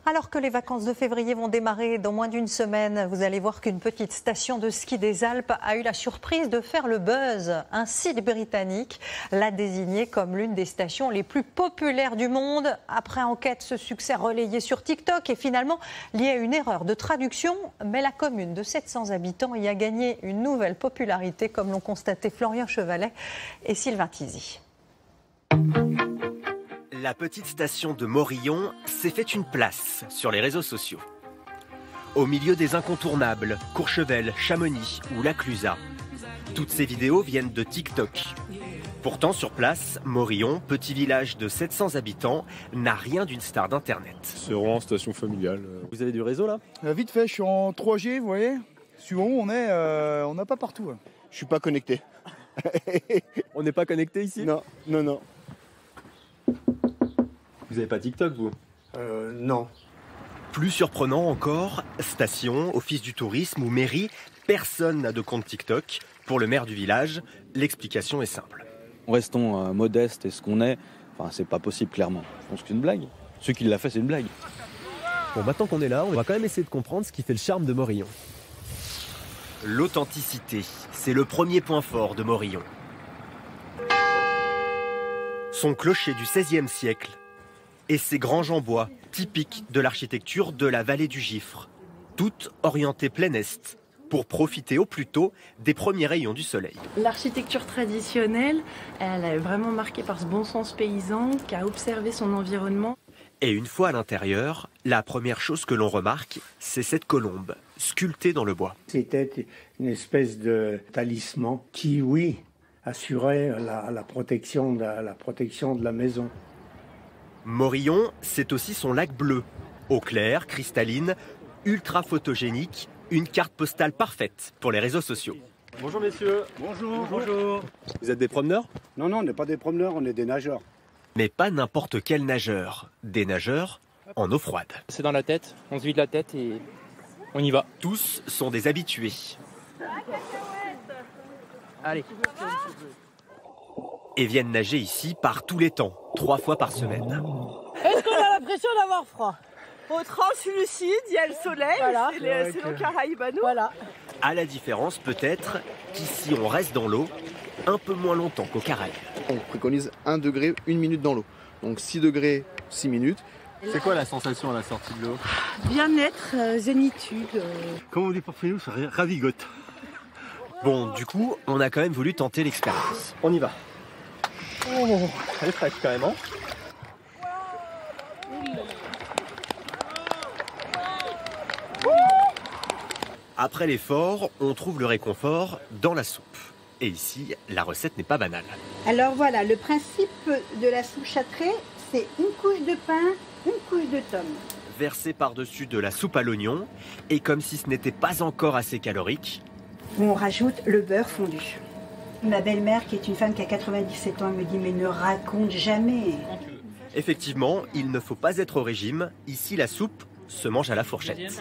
Alors que les vacances de février vont démarrer dans moins d'une semaine, vous allez voir qu'une petite station de ski des Alpes a eu la surprise de faire le buzz. Un site britannique l'a désignée comme l'une des stations les plus populaires du monde. Après enquête, ce succès relayé sur TikTok est finalement lié à une erreur de traduction. Mais la commune de 700 habitants y a gagné une nouvelle popularité, comme l'ont constaté Florian Chevalet et Sylvain Tizy. La petite station de Morillon s'est fait une place sur les réseaux sociaux. Au milieu des incontournables, Courchevel, Chamonix ou La Clusaz. Toutes ces vidéos viennent de TikTok. Pourtant, sur place, Morillon, petit village de 700 habitants, n'a rien d'une star d'Internet. C'est vraiment une station familiale. Vous avez du réseau là ? Vite fait, je suis en 3G, vous voyez. Suivant où on est, on n'a pas partout. Je suis pas connecté. On n'est pas connecté ici ? Non. Vous n'avez pas TikTok, vous ? Non. Plus surprenant encore, station, office du tourisme ou mairie, personne n'a de compte TikTok. Pour le maire du village, l'explication est simple. Restons modestes et ce qu'on est. Enfin, c'est pas possible, clairement. Je pense que c'est une blague. Ceux qui l'ont fait, c'est une blague. Bon, maintenant qu'on est là, on va quand même essayer de comprendre ce qui fait le charme de Morillon. L'authenticité, c'est le premier point fort de Morillon. Son clocher du XVIe siècle et ses granges en bois, typiques de l'architecture de la vallée du Gifre, toutes orientées plein est, pour profiter au plus tôt des premiers rayons du soleil. L'architecture traditionnelle, elle est vraiment marquée par ce bon sens paysan qui a observé son environnement. Et une fois à l'intérieur, la première chose que l'on remarque, c'est cette colombe, sculptée dans le bois. C'était une espèce de talisman qui, oui, assurait la protection de la maison. Morillon, c'est aussi son lac bleu, eau claire, cristalline, ultra photogénique, une carte postale parfaite pour les réseaux sociaux. Bonjour messieurs. Bonjour. Vous êtes des promeneurs ? Non, on n'est pas des promeneurs, on est des nageurs. Mais pas n'importe quel nageur, des nageurs en eau froide. C'est dans la tête, on se vide la tête et on y va. Tous sont des habitués. Allez. Et viennent nager ici par tous les temps, 3 fois par semaine. Est-ce qu'on a l'impression d'avoir froid ? Au translucide, il y a le soleil, voilà. C'est nos Caraïbes à nous. Voilà. À la différence peut-être qu'ici on reste dans l'eau un peu moins longtemps qu'aux Caraïbes. On préconise 1 degré, 1 minute dans l'eau. Donc 6 degrés, 6 minutes. C'est quoi la sensation à la sortie de l'eau ? Bien-être, zénitude. Comme on dit pour nous, ça ravigote. Bon, du coup, on a quand même voulu tenter l'expérience. On y va. Oh, elle est fraîche quand même, hein ? Après l'effort, on trouve le réconfort dans la soupe. Et ici, la recette n'est pas banale. Alors voilà, le principe de la soupe châtrée, c'est une couche de pain, une couche de tomme. Versée par-dessus de la soupe à l'oignon, et comme si ce n'était pas encore assez calorique, on rajoute le beurre fondu. Ma belle-mère, qui est une femme qui a 97 ans, elle me dit « mais ne raconte jamais ». Effectivement, il ne faut pas être au régime. Ici, la soupe se mange à la fourchette.